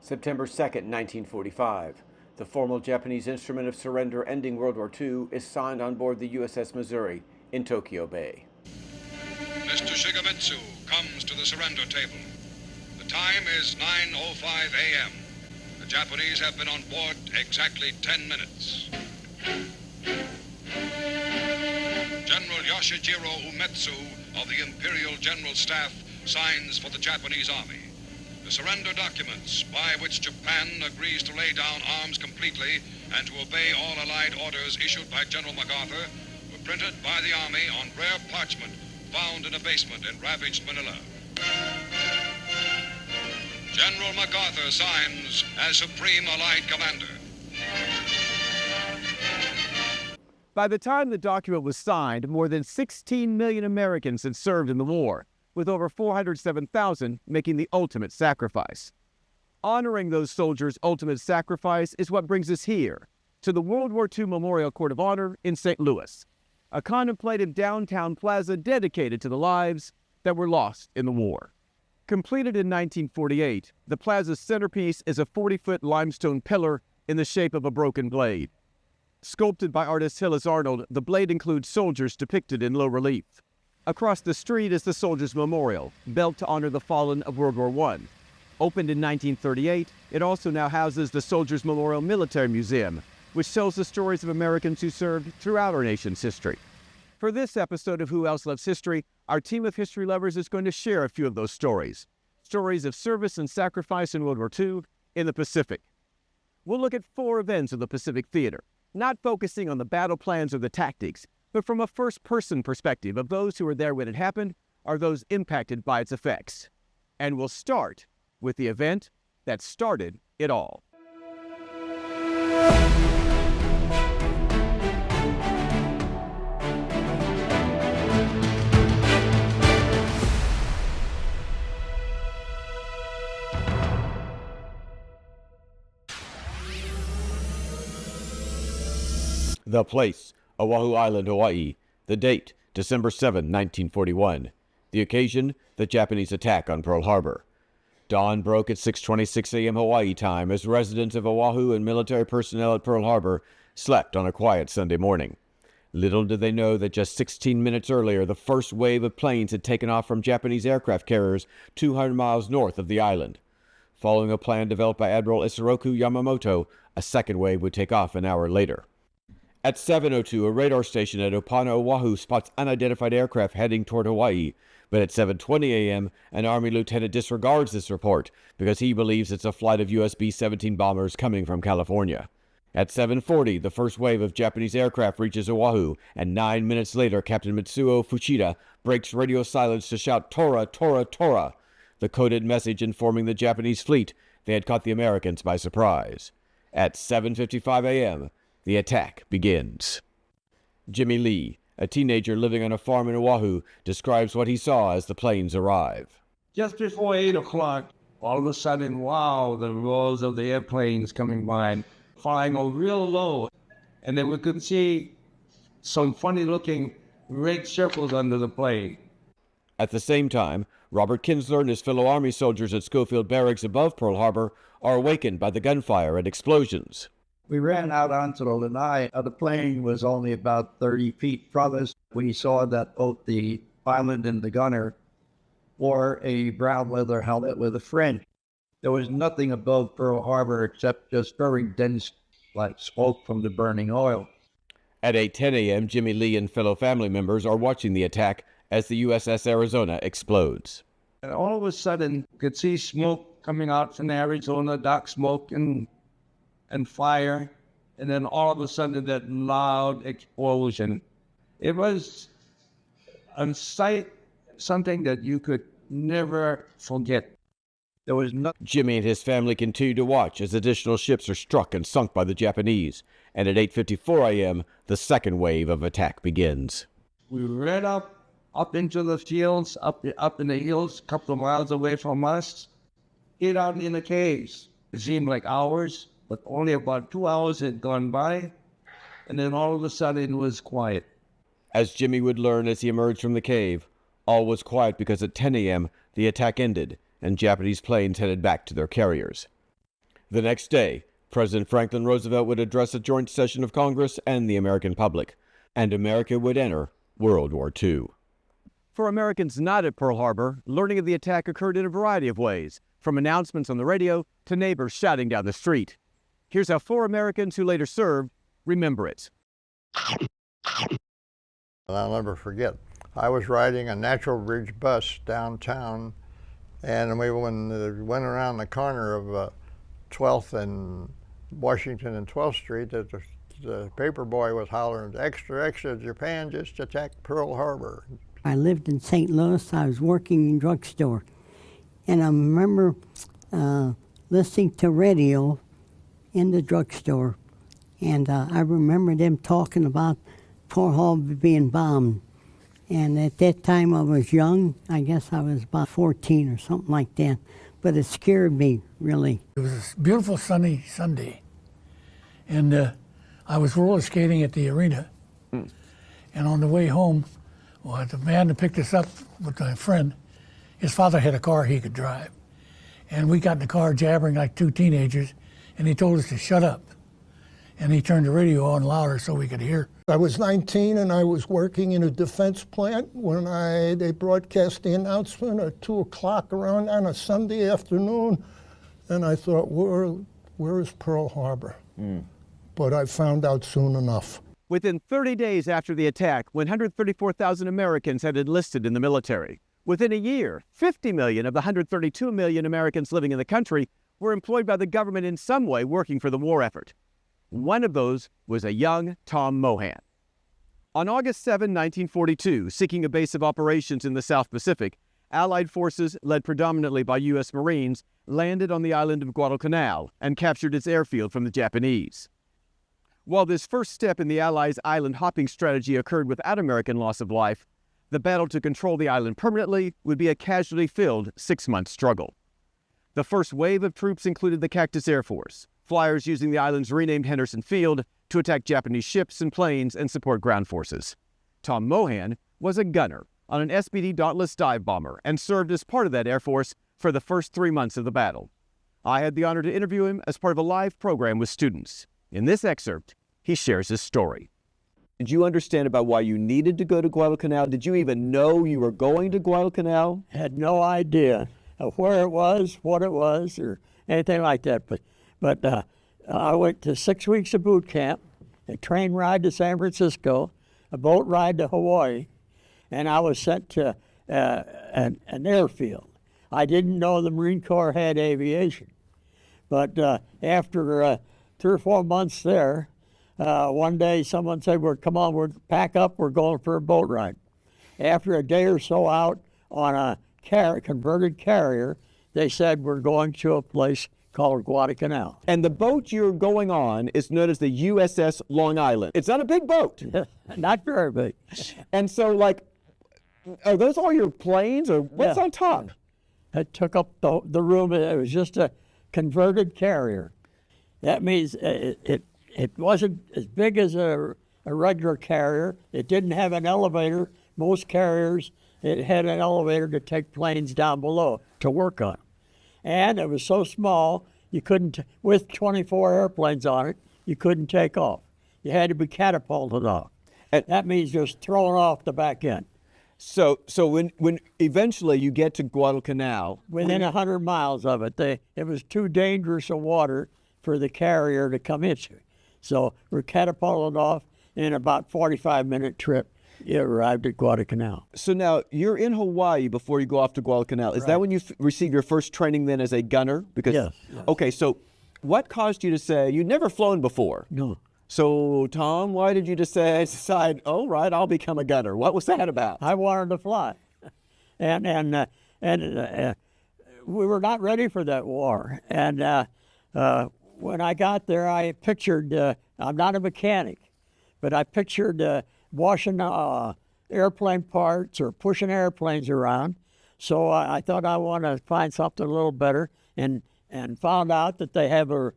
September 2nd, 1945. The formal Japanese instrument of surrender ending World War II is signed on board the USS Missouri in Tokyo Bay. Mr. Shigemitsu comes to the surrender table. The time is 9:05 a.m. The Japanese have been on board exactly 10 minutes. General Yoshijiro Umetsu of the Imperial General Staff signs for the Japanese Army. The surrender documents by which Japan agrees to lay down arms completely and to obey all Allied orders issued by General MacArthur were printed by the Army on rare parchment found in a basement in ravaged Manila. General MacArthur signs as Supreme Allied Commander. By the time the document was signed, more than 16 million Americans had served in the war, with over 407,000 making the ultimate sacrifice. Honoring those soldiers' ultimate sacrifice is what brings us here, to the World War II Memorial Court of Honor in St. Louis, a contemplative downtown plaza dedicated to the lives that were lost in the war. Completed in 1948, the plaza's centerpiece is a 40-foot limestone pillar in the shape of a broken blade. Sculpted by artist Hillis Arnold, the blade includes soldiers depicted in low relief. Across the street is the Soldiers' Memorial, built to honor the fallen of World War I. Opened in 1938, it also now houses the Soldiers' Memorial Military Museum, which tells the stories of Americans who served throughout our nation's history. For this episode of Who Else Loves History, our team of history lovers is going to share a few of those stories. Stories of service and sacrifice in World War II in the Pacific. We'll look at 4 events of the Pacific Theater, not focusing on the battle plans or the tactics, but from a first-person perspective of those who were there when it happened or those impacted by its effects. And we'll start with the event that started it all. The place, Oahu Island, Hawaii. The date, December 7, 1941. The occasion, the Japanese attack on Pearl Harbor. Dawn broke at 6:26 a.m. Hawaii time as residents of Oahu and military personnel at Pearl Harbor slept on a quiet Sunday morning. Little did they know that just 16 minutes earlier, the first wave of planes had taken off from Japanese aircraft carriers 200 miles north of the island. Following a plan developed by Admiral Isoroku Yamamoto, a second wave would take off an hour later. At 7:02, a radar station at Opana, Oahu spots unidentified aircraft heading toward Hawaii, but at 7:20 a.m., an Army lieutenant disregards this report because he believes it's a flight of US B-17 bombers coming from California. At 7:40, the first wave of Japanese aircraft reaches Oahu, and 9 minutes later, Captain Mitsuo Fuchida breaks radio silence to shout "Tora, Tora, Tora," the coded message informing the Japanese fleet they had caught the Americans by surprise. At 7:55 a.m., the attack begins. Jimmy Lee, a teenager living on a farm in Oahu, describes what he saw as the planes arrive. Just before 8 o'clock, all of a sudden, wow, the rows of the airplanes coming by, flying real low. And then we could see some funny-looking red circles under the plane. At the same time, Robert Kinsler and his fellow Army soldiers at Schofield Barracks above Pearl Harbor are awakened by the gunfire and explosions. We ran out onto the lanai. The plane was only about 30 feet from us. We saw that both the pilot and the gunner wore a brown leather helmet with a fringe. There was nothing above Pearl Harbor except just very dense, like smoke from the burning oil. At 8:10 a.m., Jimmy Lee and fellow family members are watching the attack as the USS Arizona explodes. And all of a sudden, you could see smoke coming out from the Arizona, dark smoke and fire, and then all of a sudden that loud explosion. It was a sight, something that you could never forget. There was Jimmy and his family continue to watch as additional ships are struck and sunk by the Japanese, and at 8:54 a.m., the second wave of attack begins. We ran up into the fields, up in the hills, a couple of miles away from us, hid out in the caves. It seemed like hours, but only about 2 hours had gone by, and then all of a sudden it was quiet. As Jimmy would learn as he emerged from the cave, all was quiet because at 10 a.m. the attack ended and Japanese planes headed back to their carriers. The next day, President Franklin Roosevelt would address a joint session of Congress and the American public, and America would enter World War II. For Americans not at Pearl Harbor, learning of the attack occurred in a variety of ways, from announcements on the radio to neighbors shouting down the street. Here's how 4 Americans who later served remember it. I'll never forget. I was riding a Natural Bridge bus downtown, and we went around the corner of 12th and Washington and 12th Street. The paper boy was hollering, "Extra, extra, Japan just attacked Pearl Harbor." I lived in St. Louis. I was working in drugstore. And I remember listening to radio in the drugstore. And I remember them talking about Pearl Harbor being bombed. And at that time I was young. I guess I was about 14 or something like that. But it scared me, really. It was a beautiful sunny Sunday. And I was roller skating at the arena. And on the way home, well, the man that picked us up with my friend, his father had a car he could drive. And we got in the car jabbering like 2 teenagers, and he told us to shut up. And he turned the radio on louder so we could hear. I was 19 and I was working in a defense plant when they broadcast the announcement at 2 o'clock around on a Sunday afternoon. And I thought, where is Pearl Harbor? But I found out soon enough. Within 30 days after the attack, 134,000 Americans had enlisted in the military. Within a year, 50 million of the 132 million Americans living in the country were employed by the government in some way working for the war effort. One of those was a young Tom Mohan. On August 7, 1942, seeking a base of operations in the South Pacific, Allied forces, led predominantly by U.S. Marines, landed on the island of Guadalcanal and captured its airfield from the Japanese. While this first step in the Allies' island hopping strategy occurred without American loss of life, the battle to control the island permanently would be a casualty-filled 6-month struggle. The first wave of troops included the Cactus Air Force, flyers using the island's renamed Henderson Field to attack Japanese ships and planes and support ground forces. Tom Mohan was a gunner on an SBD Dauntless dive bomber and served as part of that Air Force for the first 3 months of the battle. I had the honor to interview him as part of a live program with students. In this excerpt, he shares his story. Did you understand about why you needed to go to Guadalcanal? Did you even know you were going to Guadalcanal? Had no idea of where it was, what it was, or anything like that. But I went to 6 weeks of boot camp, a train ride to San Francisco, a boat ride to Hawaii, and I was sent to an airfield. I didn't know the Marine Corps had aviation. But after 3 or 4 months there, one day someone said, come on, we're pack up, we're going for a boat ride. After a day or so out on a converted carrier, they said, we're going to a place called Guadalcanal. And the boat you're going on is known as the USS Long Island. It's not a big boat. Not very big. And so, like, are those all your planes, or what's on top? It took up the room. It was just a converted carrier. That means it wasn't as big as a regular carrier. It didn't have an elevator. Most carriers, it had an elevator to take planes down below to work on. And it was so small, you couldn't, with 24 airplanes on it, you couldn't take off. You had to be catapulted off. And that means just throwing off the back end. So when eventually you get to Guadalcanal, within 100 miles of it, it was too dangerous a water for the carrier to come into. So we're catapulted off in about 45-minute trip. You arrived at Guadalcanal. So now you're in Hawaii before you go off to Guadalcanal. Is that when you receive your first training then as a gunner? Because, yes. Okay, so what caused you to say, you'd never flown before? No. So, Tom, why did you decide, all right, I'll become a gunner? What was that about? I wanted to fly. And we were not ready for that war. And when I got there, I pictured, I'm not a mechanic, but I pictured washing airplane parts or pushing airplanes around. So I thought I want to find something a little better, and found out that they have a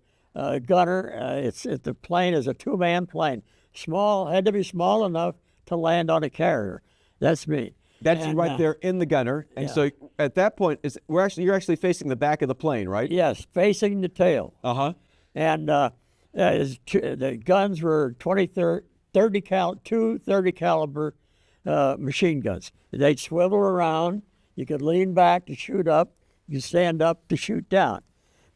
gunner. The plane is a 2-man plane. Small, had to be small enough to land on a carrier. That's me. That's And, right there in the gunner. And yeah. so at that point, you're actually facing the back of the plane, right? Yes, facing the tail. Uh-huh. And the guns were 30 caliber machine guns. They'd swivel around. You could lean back to shoot up. You could stand up to shoot down.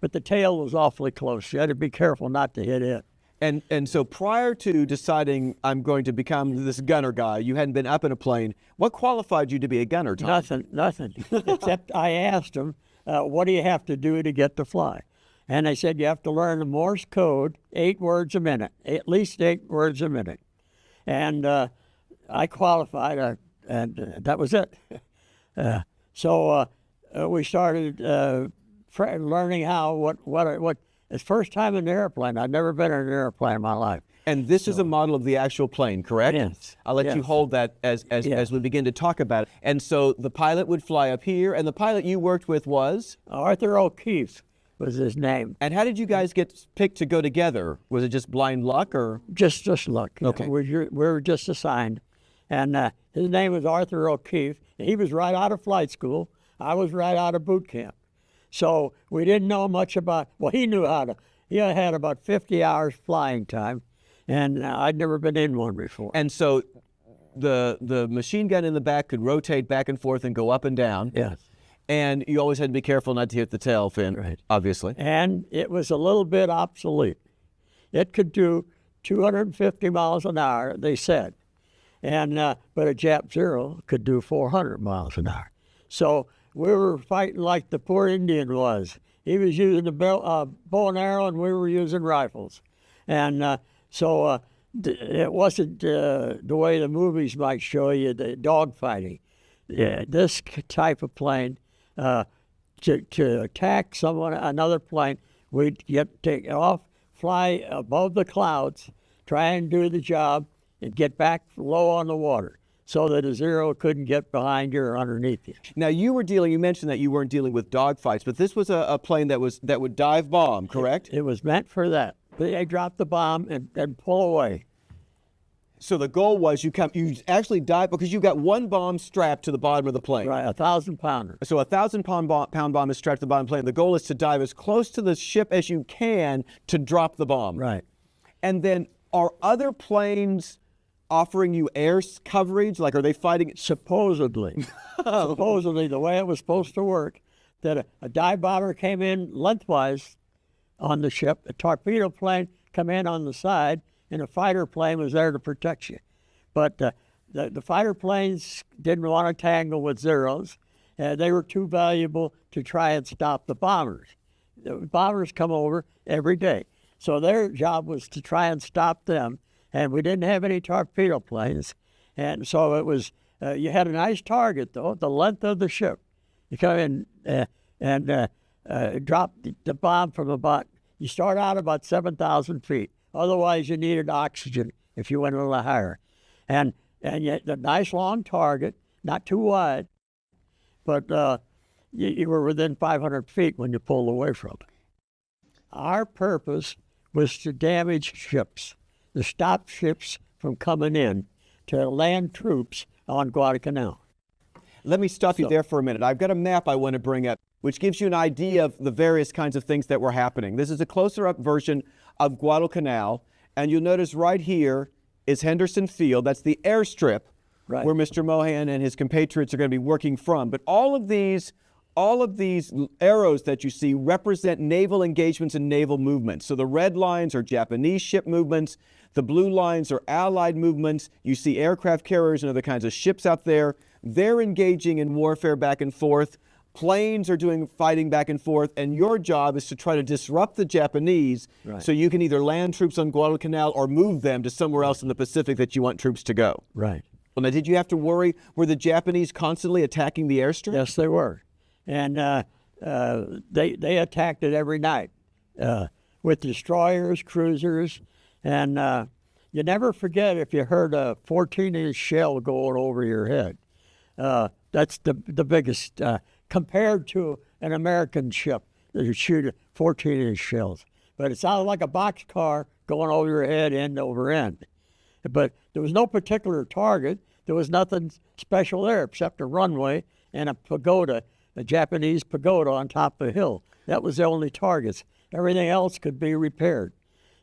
But the tail was awfully close. You had to be careful not to hit it. And so prior to deciding I'm going to become this gunner guy, you hadn't been up in a plane. What qualified you to be a gunner, Tom? Nothing. Except I asked them, what do you have to do to get to fly? And they said you have to learn the Morse code, 8 words a minute, at least 8 words a minute. And I qualified, and that was it. So we started learning what. It's first time in an airplane. I'd never been in an airplane in my life. And this is a model of the actual plane, correct? Yes. I'll let you hold that as we begin to talk about it. And so the pilot would fly up here, and the pilot you worked with was? Arthur O'Keefe was his name. And how did you guys get picked to go together? Was it just blind luck, or? Just luck. Okay. We were just assigned. And his name was Arthur O'Keefe. He was right out of flight school. I was right out of boot camp. So we didn't know much about, well, he knew how to, he had about 50 hours flying time, and I'd never been in one before. And so the machine gun in the back could rotate back and forth and go up and down. Yes. And you always had to be careful not to hit the tail fin, Right. obviously. And it was a little bit obsolete. It could do 250 miles an hour, they said. And but a Jap Zero could do 400 miles an hour. So we were fighting like the poor Indian was. He was using a bow and arrow, and we were using rifles. And so it wasn't the way the movies might show you, the dogfighting. Yeah, this type of plane, to attack another plane, we'd take off, fly above the clouds, try and do the job, and get back low on the water, so that a Zero couldn't get behind you or underneath you. Now you mentioned that you weren't dealing with dogfights, but this was a plane that would dive bomb, correct? It was meant for that. They drop the bomb and pull away. So the goal was you actually dive because you got one bomb strapped to the bottom of the plane. Right, 1,000-pounder. So a 1,000-pound bomb is strapped to the bottom of the plane. The goal is to dive as close to the ship as you can to drop the bomb. Right. And then are other planes offering you air coverage? Like, are they fighting? Supposedly, the way it was supposed to work, that a dive bomber came in lengthwise on the ship, a torpedo plane come in on the side, and a fighter plane was there to protect you. But the fighter planes didn't want to tangle with Zeros. They were too valuable to try and stop the bombers. The bombers come over every day. So their job was to try and stop them. And we didn't have any torpedo planes. And so it was, you had a nice target, though, the length of the ship. You come in and drop the bomb from about, you start out about 7,000 feet. Otherwise, you needed oxygen if you went a little higher. And yet, a nice long target, not too wide, but you were within 500 feet when you pulled away from it. Our purpose was to damage ships, to stop ships from coming in, to land troops on Guadalcanal. Let me stop you there for a minute. I've got a map I want to bring up, which gives you an idea of the various kinds of things that were happening. This is a closer-up version of Guadalcanal, and you'll notice right here is Henderson Field. That's the airstrip Right. where Mr. Mohan and his compatriots are going to be working from. But all of these arrows that you see represent naval engagements and naval movements. So the red lines are Japanese ship movements. The blue lines are Allied movements. You see aircraft carriers and other kinds of ships out there. They're engaging in warfare back and forth. Planes are doing fighting back and forth. And your job is to try to disrupt the Japanese so you can either land troops on Guadalcanal or move them to somewhere else in the Pacific that you want troops to go. Right. Well, now, did you have to worry? Were the Japanese constantly attacking the airstrip? Yes, they were. And they attacked it every night with destroyers, cruisers, and you never forget if you heard a 14-inch shell going over your head. That's the biggest, compared to an American ship that would shoot 14-inch shells. But it sounded like a boxcar going over your head end over end. But there was no particular target. There was nothing special there except a runway and a pagoda, a Japanese pagoda on top of a hill. That was the only targets. Everything else could be repaired.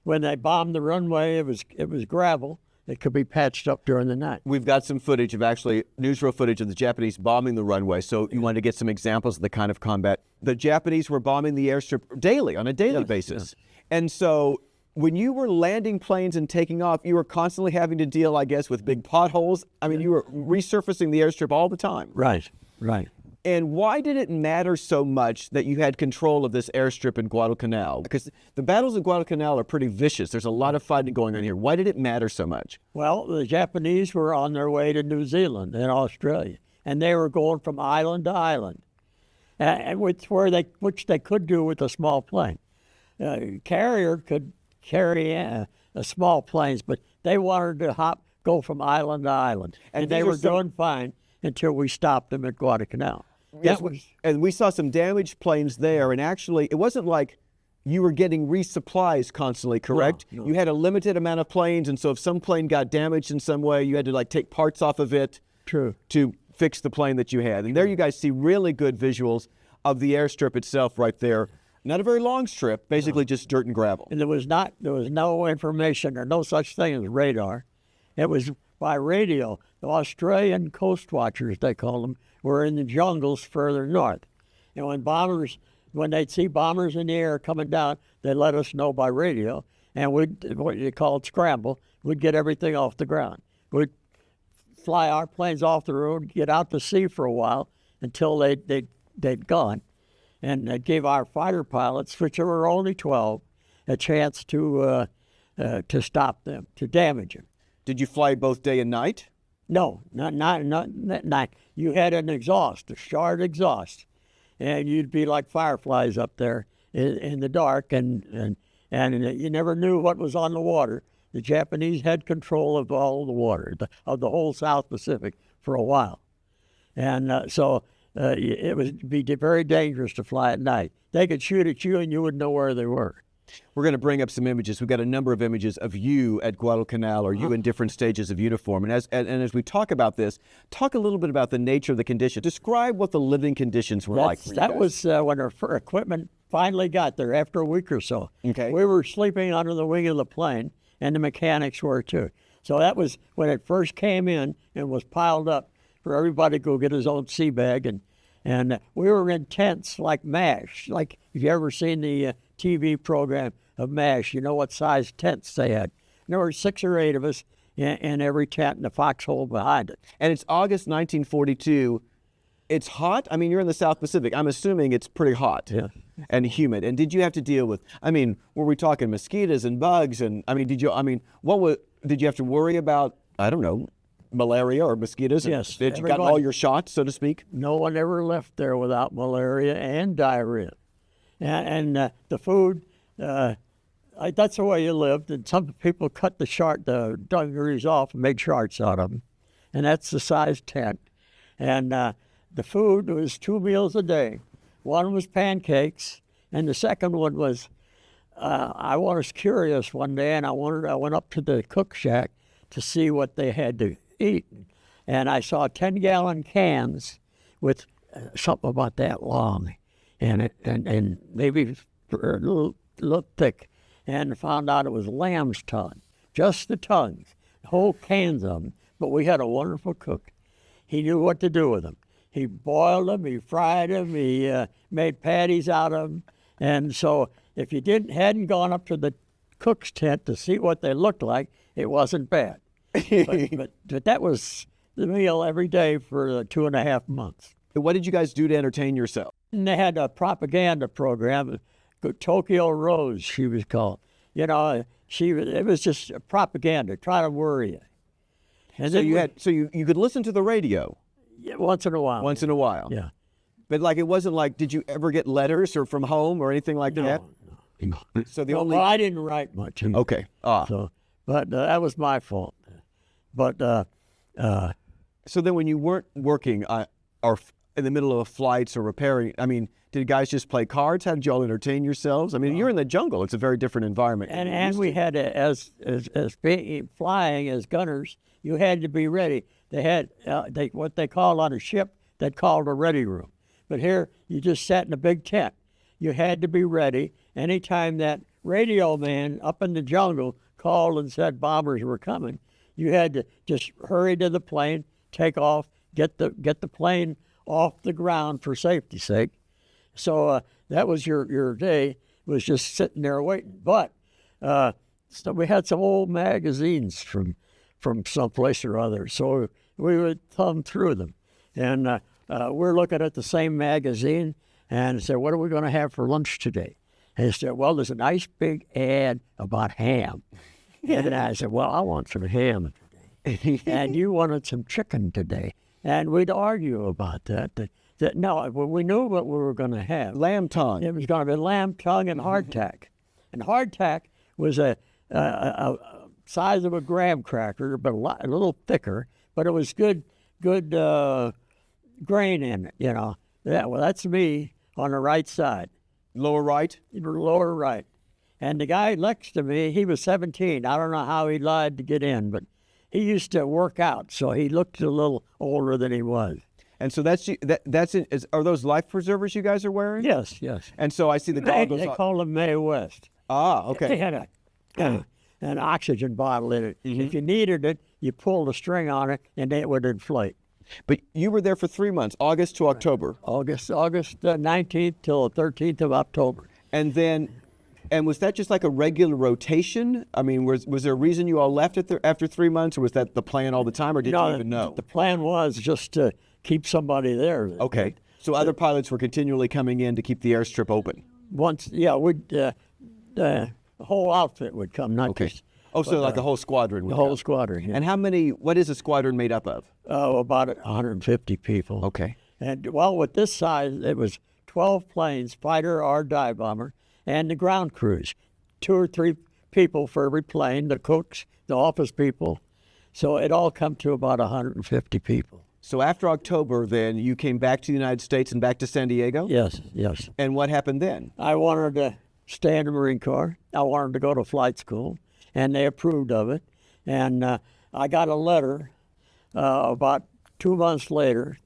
When they bombed the runway, it was gravel. It could be patched up during the night. We've got some footage of actually newsreel footage of the Japanese bombing the runway. So you wanted to get some examples of the kind of combat. The Japanese were bombing the airstrip daily, on a daily basis. And so when you were landing planes and taking off, you were constantly having to deal, I guess, with big potholes. I mean, you were resurfacing the airstrip all the time. Right, right. And why did it matter so much that you had control of this airstrip in Guadalcanal? Because the battles of Guadalcanal are pretty vicious. There's a lot of fighting going on here. Why did it matter so much? Well, the Japanese were on their way to New Zealand and Australia, and they were going from island to island, and which they could do with a small plane. Carrier could carry small planes, but they wanted to go from island to island, and they were doing fine until we stopped them at Guadalcanal. Yes, and we saw some damaged planes there, and actually, it wasn't like you were getting resupplies constantly, correct? No. You had a limited amount of planes, and so if some plane got damaged in some way, you had to like take parts off of it to fix the plane that you had. And there you guys see really good visuals of the airstrip itself right there. Not a very long strip, basically just dirt and gravel. And there was no information or no such thing as radar. It was by radio. The Australian coast watchers, they call them, were in the jungles further north. And when they'd see bombers in the air coming down, they let us know by radio, and what you call scramble, we'd get everything off the ground. We'd fly our planes off the road, get out to sea for a while until they'd gone. And that gave our fighter pilots, which there were only 12, a chance to stop them, to damage them. Did you fly both day and night? No, not night. You had an exhaust, a shard exhaust, and you'd be like fireflies up there in the dark, and you never knew what was on the water. The Japanese had control of all the water, of the whole South Pacific for a while, and so it would be very dangerous to fly at night. They could shoot at you, and you wouldn't know where they were. We're going to bring up some images. We've got a number of images of you at Guadalcanal, or you in different stages of uniform. And as we talk about this, talk a little bit about the nature of the conditions. Describe what the living conditions were like for you That guys. was when our equipment finally got there after a week or so. Okay. We were sleeping under the wing of the plane, and the mechanics were too. So that was when it first came in and was piled up for everybody to go get his own sea bag. And we were in tents like MASH. Like, if you ever seen the TV program of MASH, you know what size tents they had. And there were 6 or 8 of us in every tent and the foxhole behind it. And it's August 1942. It's hot? I mean, you're in the South Pacific. I'm assuming it's pretty hot and humid. And did you have to deal with, were we talking mosquitoes and bugs? And did you have to worry about, I don't know, malaria or mosquitoes? Yes. Did you got all your shots, so to speak? No one ever left there without malaria and diarrhea. And the food, that's the way you lived. And some people cut the dungarees off and made charts out of them. And that's the size tent. And the food was 2 meals a day. One was pancakes, and the second one was, I was curious one day, and I went up to the cook shack to see what they had to eat. And I saw 10-gallon cans with something about that long, and maybe a little thick, and found out it was lamb's tongue, just the tongues, whole cans of them. But we had a wonderful cook. He knew what to do with them. He boiled them, he fried them, he made patties out of them. And so if you hadn't gone up to the cook's tent to see what they looked like, it wasn't bad. but that was the meal every day for 2.5 months. What did you guys do to entertain yourself? And they had a propaganda program, Tokyo Rose, she was called. It was just propaganda, trying to worry you. And So you could listen to the radio once in a while. once in a while. Yeah. But it wasn't like, did you ever get letters or from home or anything like that? No. So Well, I didn't write much. Okay. So, but that was my fault. But So then when you weren't working or in the middle of flights or repairing, did guys just play cards? How did y'all entertain yourselves? You're in the jungle. It's a very different environment. and we had as flying as gunners, you had to be ready. they had what they called on a ship, they called a ready room. But here, you just sat in a big tent. You had to be ready. Anytime that radio man up in the jungle called and said bombers were coming, you had to just hurry to the plane, take off, get the plane off the ground for safety's sake. So that was your day, was just sitting there waiting. But so we had some old magazines from someplace or other, so we would thumb through them. And we're looking at the same magazine and said, what are we going to have for lunch today? And he said, well, there's a nice big ad about ham. And I said, well, I want some ham today. And you wanted some chicken today. And we'd argue about that. No, we knew what we were going to have. Lamb tongue. It was going to be lamb tongue and hardtack. And hardtack was a size of a graham cracker, but a little thicker. But it was good grain in it, you know. Well, that's me on the right side. Lower right? Lower right. And the guy next to me, he was 17. I don't know how he lied to get in, but he used to work out, so he looked a little older than he was. And so are those life preservers you guys are wearing? Yes, yes. And so I see the goggles. They call them Mae West. Ah, okay. They had an oxygen bottle in it. Mm-hmm. If you needed it, you pulled a string on it, and it would inflate. But you were there for 3 months, August to October. August 19th till the 13th of October. And was that just like a regular rotation? I mean, was there a reason you all left after 3 months, or was that the plan all the time, or did you even know? The plan was just to keep somebody there. Okay. So other pilots were continually coming in to keep the airstrip open? The whole outfit would come, not just... Oh, so like the whole squadron would The come. whole squadron, yeah. And what is a squadron made up of? Oh, about 150 people. Okay. And, well, with this size, it was 12 planes, fighter or dive bomber, and the ground crews. 2 or 3 people for every plane, the cooks, the office people. So it all come to about 150 people. So after October, then, you came back to the United States and back to San Diego? Yes, yes. And what happened then? I wanted to stay in the Marine Corps. I wanted to go to flight school, and they approved of it. And I got a letter about 3 months later,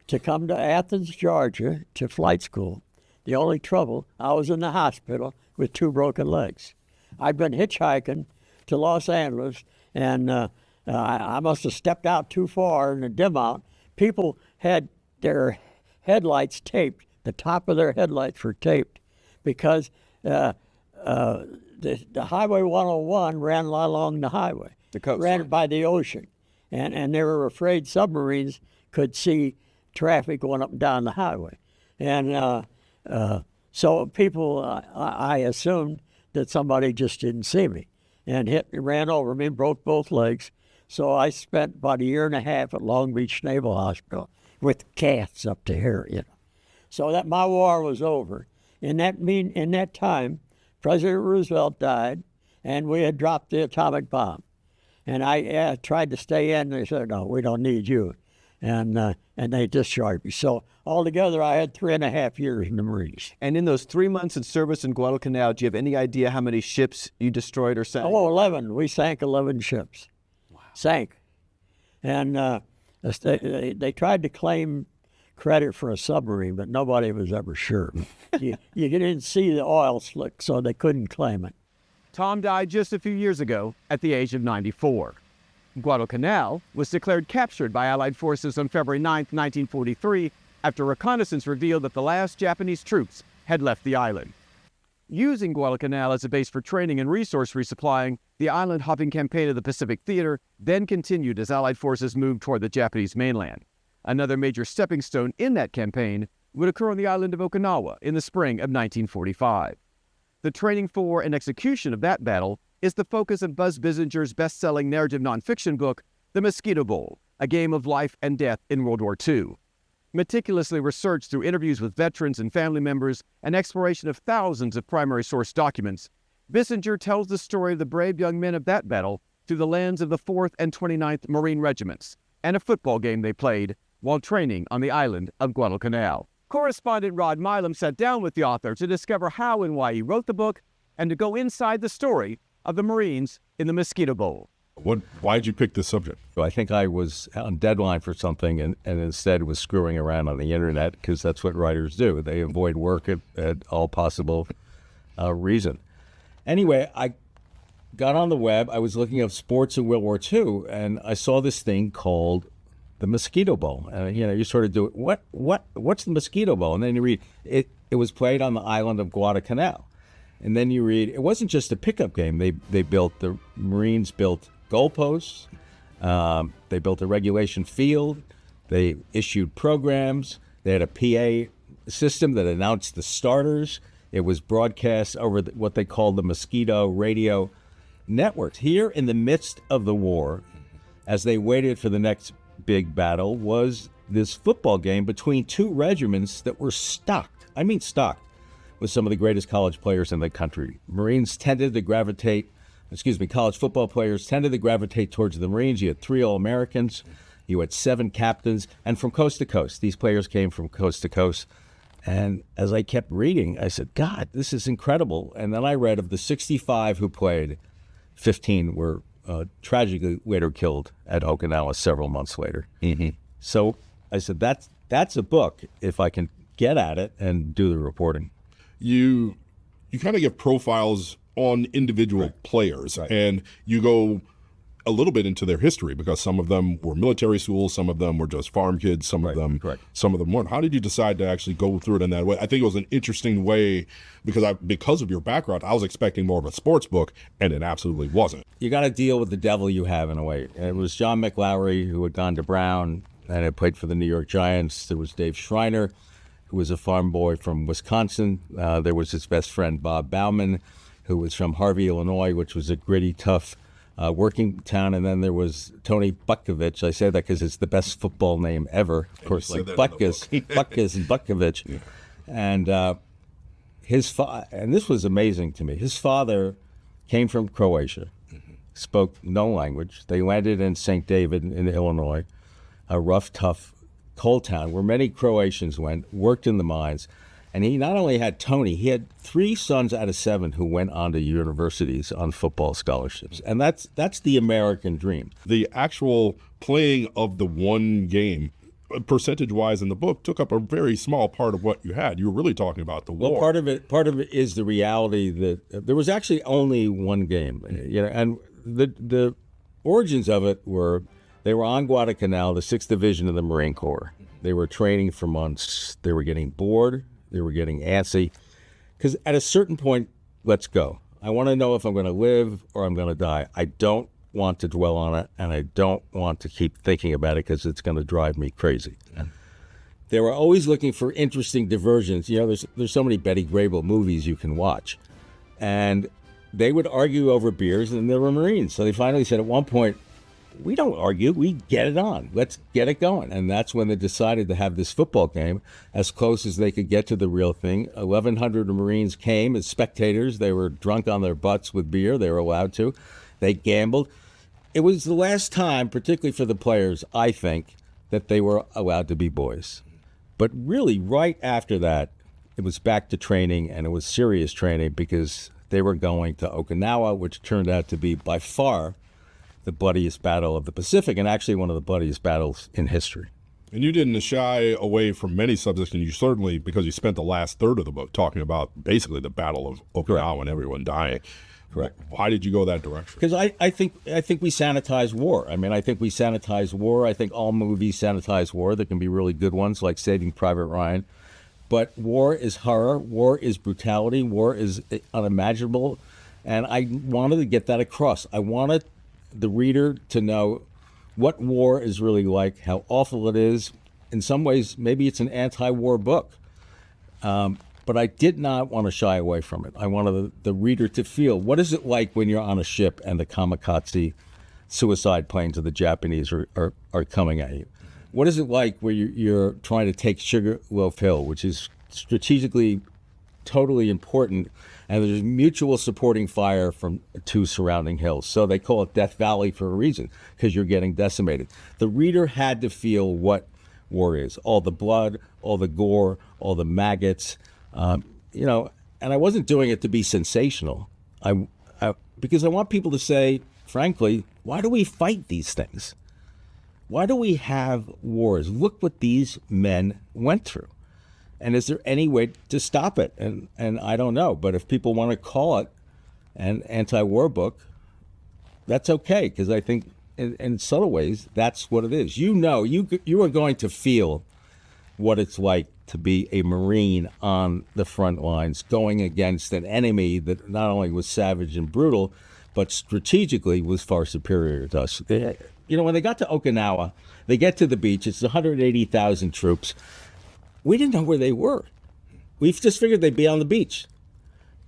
to come to Athens, Georgia, to flight school. The only trouble, I was in the hospital with 2 broken legs. I'd been hitchhiking to Los Angeles, and I must have stepped out too far in the dim out. People had their headlights taped. The top of their headlights were taped because the Highway 101 ran along the highway. The coast. Ran by the ocean. And they were afraid submarines could see traffic going up and down the highway. And so people, I assumed that somebody just didn't see me and ran over me and broke both legs. So I spent about 1.5 years at Long Beach Naval Hospital with casts up to here, you know. So that my war was over. In that time, President Roosevelt died, and we had dropped the atomic bomb. And I tried to stay in, and they said, no, we don't need you. And they discharged me. So altogether, I had 3.5 years in the Marines. And in those 3 months in service in Guadalcanal, do you have any idea how many ships you destroyed or sank? Oh, 11. We sank 11 ships. Wow. Sank. And they tried to claim credit for a submarine, but nobody was ever sure. you didn't see the oil slick, so they couldn't claim it. Tom died just a few years ago at the age of 94. Guadalcanal was declared captured by Allied forces on February 9, 1943, after reconnaissance revealed that the last Japanese troops had left the island. Using Guadalcanal as a base for training and resource resupplying, the island-hopping campaign of the Pacific Theater then continued as Allied forces moved toward the Japanese mainland. Another major stepping stone in that campaign would occur on the island of Okinawa in the spring of 1945. The training for and execution of that battle is the focus of Buzz Bissinger's best-selling narrative nonfiction book, The Mosquito Bowl, A Game of Life and Death in World War II. Meticulously researched through interviews with veterans and family members and exploration of thousands of primary source documents, Bissinger tells the story of the brave young men of that battle through the lens of the 4th and 29th Marine Regiments and a football game they played while training on the island of Guadalcanal. Correspondent Rod Milam sat down with the author to discover how and why he wrote the book and to go inside the story of the Marines in the Mosquito Bowl. Why did you pick this subject? I think I was on deadline for something and instead was screwing around on the internet, because that's what writers do. They avoid work at all possible reason. Anyway, I got on the web. I was looking up sports in World War II, and I saw this thing called the Mosquito Bowl. You sort of do it. What's the Mosquito Bowl? And then you read it. It was played on the island of Guadalcanal. And then you read, it wasn't just a pickup game. The Marines built goalposts. They built a regulation field. They issued programs. They had a PA system that announced the starters. It was broadcast over what they called the Mosquito radio networks. Here in the midst of the war, as they waited for the next big battle, was this football game between two regiments that were stocked with some of the greatest college players in the country. College football players tended to gravitate towards the Marines. You had 3 All-Americans, you had 7 captains, and from coast to coast. These players came from coast to coast. And as I kept reading, I said, God, this is incredible. And then I read of the 65 who played, 15 were tragically later killed at Okinawa several months later. Mm-hmm. So I said, that's a book if I can get at it and do the reporting. You kind of give profiles on individual players, and you go a little bit into their history, because some of them were military schools, some of them were just farm kids, some of them weren't. How did you decide to actually go through it in that way? I think it was an interesting way, because of your background, I was expecting more of a sports book, and it absolutely wasn't. You got to deal with the devil you have in a way. It was John McLowry, who had gone to Brown and had played for the New York Giants. There was Dave Schreiner, who was a farm boy from Wisconsin. There was his best friend, Bob Bauman, who was from Harvey, Illinois, which was a gritty, tough working town. And then there was Tony Butkovich. I say that because it's the best football name ever. Of course, like Butkus and Butkovich. Yeah. And and this was amazing to me. His father came from Croatia, spoke no language. They landed in St. David in Illinois, a rough, tough, coal town where many Croatians went, worked in the mines. And he not only had Tony, he had 3 sons out of 7 who went on to universities on football scholarships. And that's the American dream. The actual playing of the one game, percentage-wise in the book, took up a very small part of what you had. You were really talking about the war. Well, part of it is the reality that there was actually only one game. And the origins of it were, they were on Guadalcanal, the 6th Division of the Marine Corps. They were training for months. They were getting bored. They were getting antsy. Because at a certain point, let's go. I want to know if I'm going to live or I'm going to die. I don't want to dwell on it, and I don't want to keep thinking about it because it's going to drive me crazy. Yeah. They were always looking for interesting diversions. There's so many Betty Grable movies you can watch. And they would argue over beers, and they were Marines. So they finally said at one point, we don't argue, we get it on. Let's get it going. And that's when they decided to have this football game as close as they could get to the real thing. 1,100 Marines came as spectators. They were drunk on their butts with beer. They were allowed to. They gambled. It was the last time, particularly for the players, I think, that they were allowed to be boys. But really, right after that, it was back to training, and it was serious training, because they were going to Okinawa, which turned out to be by far the bloodiest battle of the Pacific, and actually one of the bloodiest battles in history. And you didn't shy away from many subjects, and you certainly, because you spent the last third of the book talking about basically the Battle of Okinawa and everyone dying. Correct. Why did you go that direction? Because I think we sanitize war. I think we sanitize war. I think all movies sanitize war. There can be really good ones like Saving Private Ryan. But war is horror. War is brutality. War is unimaginable. And I wanted to get that across. I wanted the reader to know what war is really like, how awful it is. In some ways, maybe it's an anti-war book. But I did not want to shy away from it. I wanted the reader to feel, what is it like when you're on a ship and the kamikaze suicide planes of the Japanese are coming at you? What is it like where you're trying to take Sugarloaf Hill, which is strategically totally important, and there's mutual supporting fire from 2 surrounding hills. So they call it Death Valley for a reason, because you're getting decimated. The reader had to feel what war is, all the blood, all the gore, all the maggots, and I wasn't doing it to be sensational. Because I want people to say, frankly, Why do we fight these things? Why do we have wars? Look what these men went through. And is there any way to stop it? And I don't know. But if people want to call it an anti-war book, that's okay, because I think in subtle ways, that's what it is. You know, you are going to feel what it's like to be a Marine on the front lines, going against an enemy that not only was savage and brutal, but strategically was far superior to us. When they got to Okinawa, they get to the beach, it's 180,000 troops. We didn't know where they were. We just figured they'd be on the beach.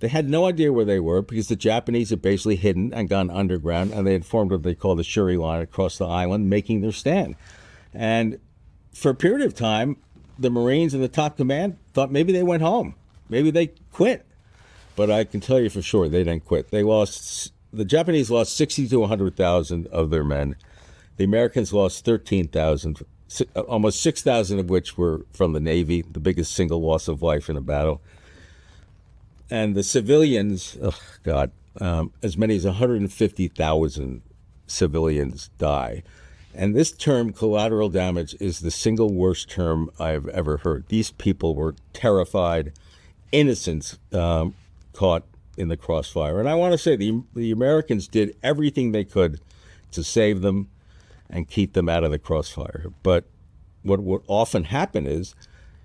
They had no idea where they were because the Japanese had basically hidden and gone underground, and they had formed what they call the Shuri line across the island, making their stand. And for a period of time, the Marines and the top command thought maybe they went home. Maybe they quit. But I can tell you for sure they didn't quit. The Japanese lost 60 to 100,000 of their men. The Americans lost 13,000, almost 6,000 of which were from the Navy, the biggest single loss of life in a battle. And the civilians, as many as 150,000 civilians die. And this term, collateral damage, is the single worst term I've ever heard. These people were terrified, innocents caught in the crossfire. And I want to say the Americans did everything they could to save them and keep them out of the crossfire. But what would often happen is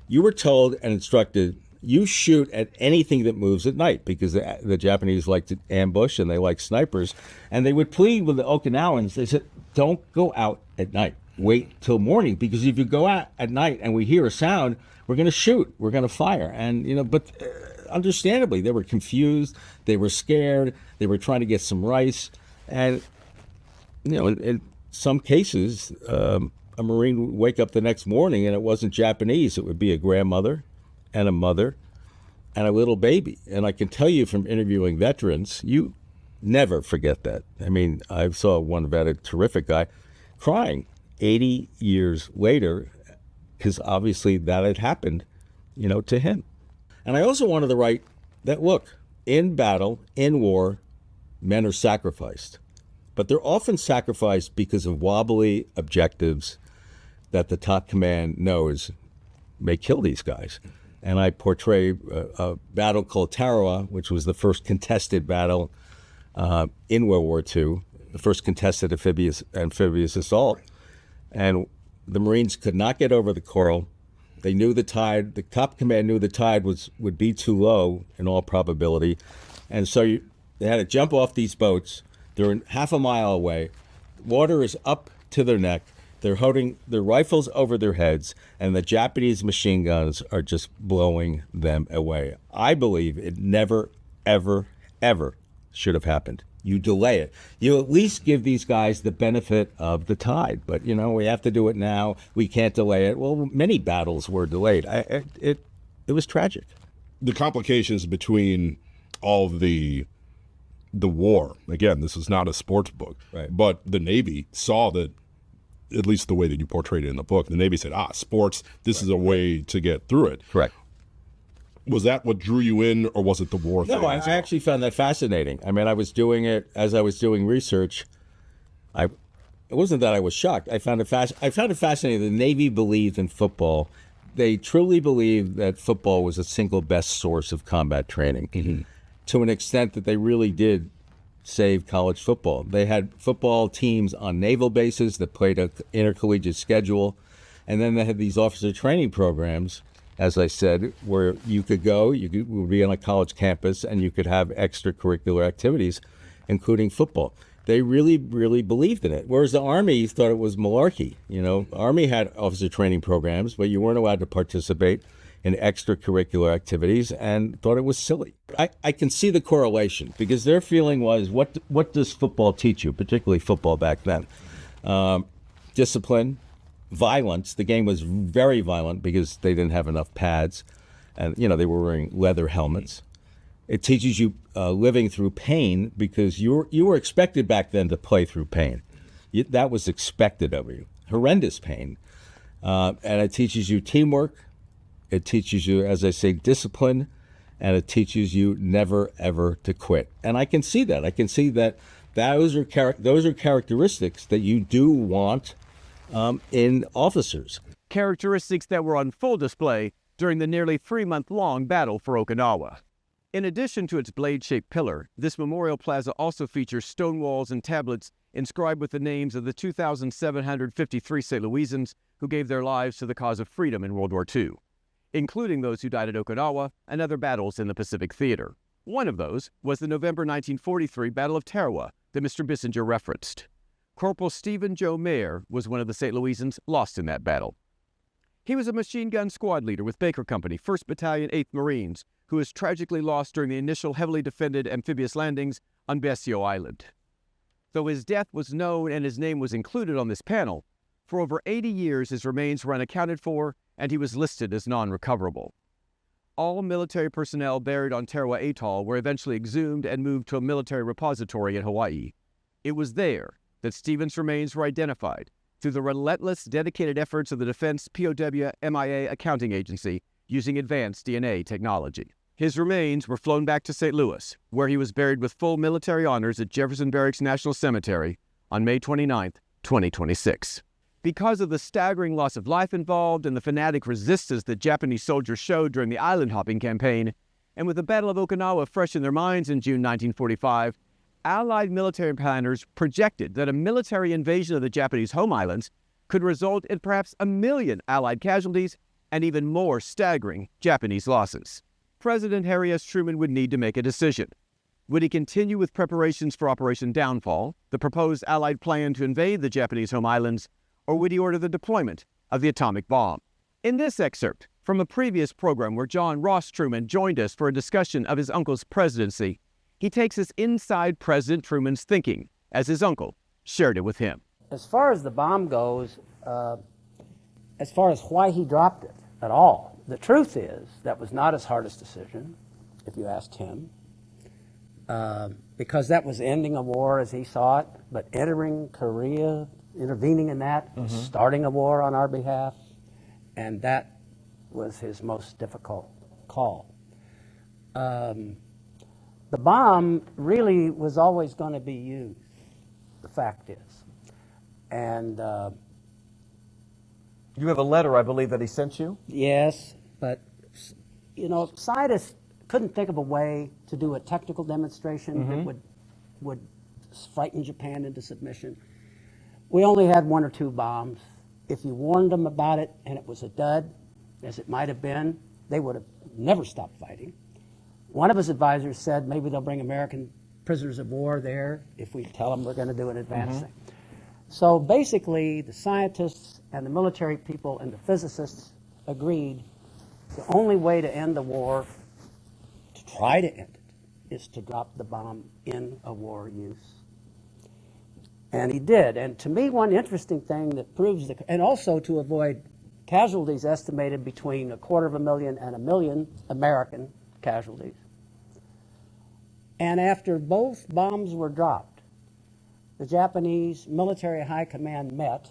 you were told and instructed, you shoot at anything that moves at night, because the Japanese like to ambush and they like snipers. And they would plead with the Okinawans. They said, don't go out at night. Wait till morning, because if you go out at night and we hear a sound, we're going to shoot. We're going to fire. And, but understandably, they were confused. They were scared. They were trying to get some rice. And, in some cases, a Marine would wake up the next morning and it wasn't Japanese. It would be a grandmother and a mother and a little baby. And I can tell you from interviewing veterans, you never forget that. I mean, I saw one vet, a terrific guy, crying 80 years later, because obviously that had happened, to him. And I also wanted to write that, look, in battle, in war, men are sacrificed. But they're often sacrificed because of wobbly objectives that the top command knows may kill these guys. And I portray a battle called Tarawa, which was the first contested battle in World War II, the first contested amphibious assault. And the Marines could not get over the coral. They knew the top command knew the tide would be too low in all probability. And so they had to jump off these boats. They're half a mile away. Water is up to their neck. They're holding their rifles over their heads, and the Japanese machine guns are just blowing them away. I believe it never, ever, ever should have happened. You delay it. You at least give these guys the benefit of the tide. But, we have to do it now. We can't delay it. Well, many battles were delayed. It was tragic. The complications between all of the war, again, this is not a sports book, right, but the Navy saw that, at least the way that you portrayed it in the book, the Navy said, sports, this is a way to get through it. Correct. Was that what drew you in, or was it the war thing? No, I actually found that fascinating. I mean, I was doing it as I was doing research. It wasn't that I was shocked. I found it fascinating. The Navy believed in football. They truly believed that football was the single best source of combat training, to an extent that they really did save college football. They had football teams on naval bases that played an intercollegiate schedule, and then they had these officer training programs, as I said, where you could go, you would be on a college campus, and you could have extracurricular activities, including football. They really, really believed in it. Whereas the Army thought it was malarkey. Army had officer training programs, but you weren't allowed to participate in extracurricular activities, and thought it was silly. I can see the correlation, because their feeling was, what does football teach you, particularly football back then? Discipline, violence. The game was very violent because they didn't have enough pads, and they were wearing leather helmets. It teaches you living through pain, because you were expected back then to play through pain. That was expected of you, horrendous pain. And it teaches you teamwork. It teaches you, as I say, discipline, and it teaches you never, ever to quit. And I can see that. I can see that those are characteristics that you do want in officers. Characteristics that were on full display during the nearly 3-month-long Battle for Okinawa. In addition to its blade-shaped pillar, this memorial plaza also features stone walls and tablets inscribed with the names of the 2,753 St. Louisans who gave their lives to the cause of freedom in World War II, including those who died at Okinawa and other battles in the Pacific Theater. One of those was the November 1943 Battle of Tarawa that Mr. Bissinger referenced. Corporal Stephen Joe Mayer was one of the St. Louisans lost in that battle. He was a machine gun squad leader with Baker Company, 1st Battalion, 8th Marines, who was tragically lost during the initial heavily defended amphibious landings on Besio Island. Though his death was known and his name was included on this panel, for over 80 years his remains were unaccounted for and he was listed as non-recoverable. All military personnel buried on Tarawa Atoll were eventually exhumed and moved to a military repository in Hawaii. It was there that Stevens' remains were identified through the relentless, dedicated efforts of the Defense POW MIA Accounting Agency using advanced DNA technology. His remains were flown back to St. Louis, where he was buried with full military honors at Jefferson Barracks National Cemetery on May 29, 2026. Because of the staggering loss of life involved and the fanatic resistance that Japanese soldiers showed during the island-hopping campaign, and with the Battle of Okinawa fresh in their minds in June 1945, Allied military planners projected that a military invasion of the Japanese home islands could result in perhaps 1 million Allied casualties and even more staggering Japanese losses. President Harry S. Truman would need to make a decision. Would he continue with preparations for Operation Downfall, the proposed Allied plan to invade the Japanese home islands, or would he order the deployment of the atomic bomb? In this excerpt from a previous program where Ross Truman joined us for a discussion of his uncle's presidency, he takes us inside President Truman's thinking as his uncle shared it with him. As far as the bomb goes, as far as why he dropped it at all, the truth is that was not his hardest decision, if you asked him, because that was ending a war as he saw it, but entering Korea, intervening in that, starting a war on our behalf, and that was his most difficult call. The bomb really was always going to be used, the fact is. And you have a letter, I believe, that he sent you? Yes, but, you know, scientists couldn't think of a way to do a technical demonstration that would frighten Japan into submission. We only had 1 or 2 bombs. If you warned them about it and it was a dud, as it might have been, they would have never stopped fighting. One of his advisors said maybe they'll bring American prisoners of war there if we tell them we're going to do an advance thing. So basically, the scientists and the military people and the physicists agreed the only way to end the war, to try to end it, is to drop the bomb in a war use. And he did. And to me, one interesting thing that proves and also to avoid casualties estimated between 250,000 and 1 million American casualties. And after both bombs were dropped, the Japanese military high command met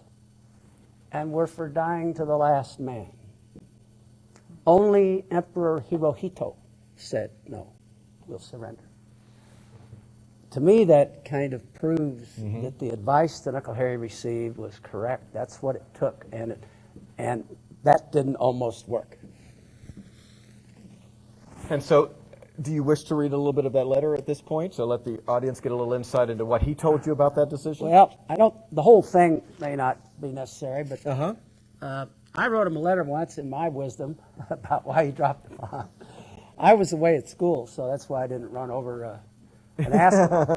and were for dying to the last man. Only Emperor Hirohito said, no, we'll surrender. To me, that kind of proves that the advice that Uncle Harry received was correct. That's what it took, and that didn't almost work. And so, do you wish to read a little bit of that letter at this point, so let the audience get a little insight into what he told you about that decision? Well, the whole thing may not be necessary, but I wrote him a letter once in my wisdom about why he dropped the bomb. I was away at school, so that's why I didn't run over and ask him.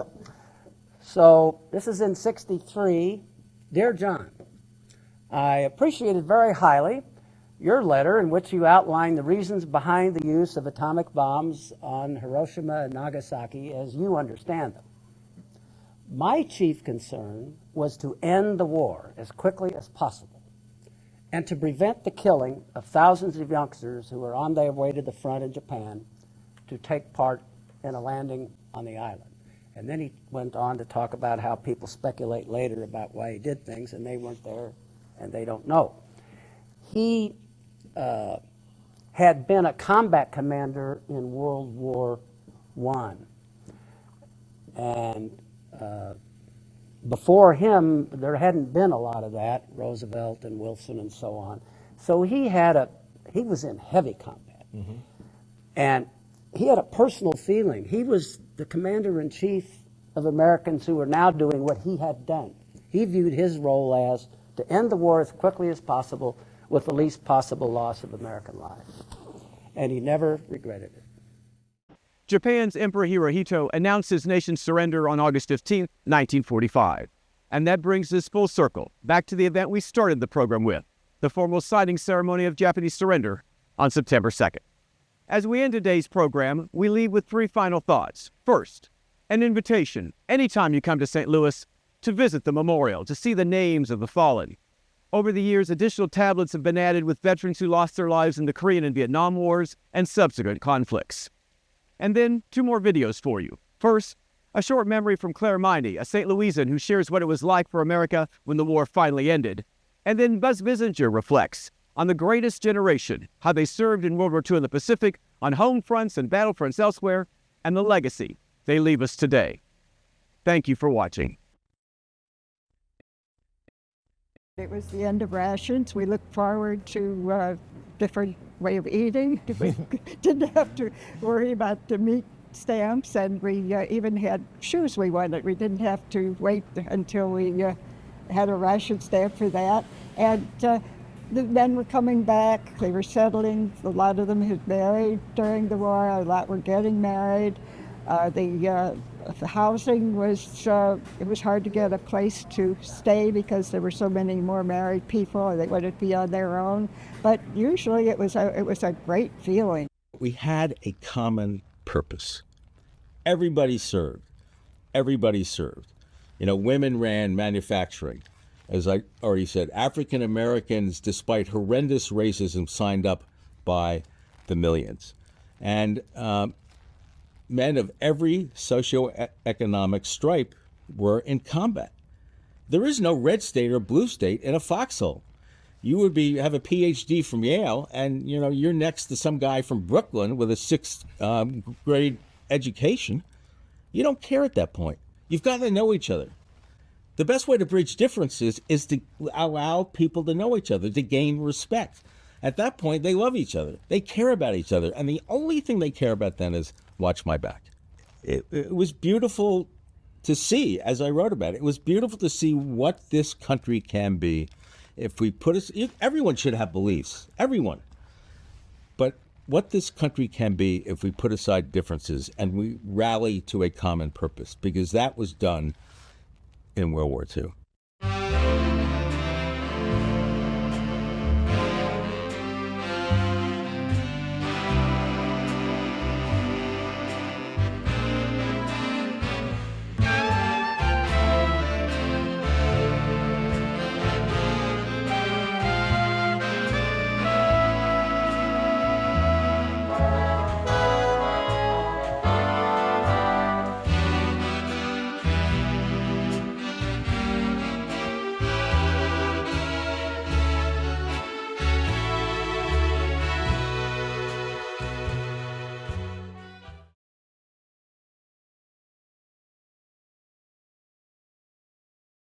So this is in '63. Dear John, I appreciated very highly your letter in which you outlined the reasons behind the use of atomic bombs on Hiroshima and Nagasaki as you understand them. My chief concern was to end the war as quickly as possible and to prevent the killing of thousands of youngsters who were on their way to the front in Japan to take part in a landing on the island. And then he went on to talk about how people speculate later about why he did things, and they weren't there and they don't know. He had been a combat commander in World War I. And Before him, there hadn't been a lot of that, Roosevelt and Wilson and so on. So he was in heavy combat. And he had a personal feeling. He was the commander-in-chief of Americans who were now doing what he had done. He viewed his role as to end the war as quickly as possible with the least possible loss of American lives. And he never regretted it. Japan's Emperor Hirohito announced his nation's surrender on August 15, 1945. And that brings us full circle, back to the event we started the program with, the formal signing ceremony of Japanese surrender on September 2nd. As we end today's program, we leave with three final thoughts. First, an invitation, anytime you come to St. Louis, to visit the memorial, to see the names of the fallen. Over the years, additional tablets have been added with veterans who lost their lives in the Korean and Vietnam Wars and subsequent conflicts. And then, two more videos for you. First, a short memory from Claire Miney, a St. Louisan who shares what it was like for America when the war finally ended. And then Buzz Bissinger reflects on the greatest generation, how they served in World War II in the Pacific, on home fronts and battlefronts elsewhere, and the legacy they leave us today. Thank you for watching. It was the end of rations. We looked forward to a different way of eating. We didn't have to worry about the meat stamps, and we even had shoes we wanted. We didn't have to wait until we had a ration stamp for that. And the men were coming back. They were settling. A lot of them had married during the war. A lot were getting married. The housing was, it was hard to get a place to stay because there were so many more married people. They wanted to be on their own. But usually it was a great feeling. We had a common purpose. Everybody served. Everybody served. You know, women ran manufacturing. As I already said, African Americans, despite horrendous racism, signed up by the millions. And men of every socioeconomic stripe were in combat. There is no red state or blue state in a foxhole. You would have a PhD from Yale, and you're next to some guy from Brooklyn with a sixth grade education. You don't care at that point. You've got to know each other. The best way to bridge differences is to allow people to know each other, to gain respect. At that point, they love each other. They care about each other. And the only thing they care about then is watch my back. It was beautiful to see, as I wrote about it. It was beautiful to see what this country can be if we everyone should have beliefs, everyone. But what this country can be if we put aside differences and we rally to a common purpose, because that was done in World War II.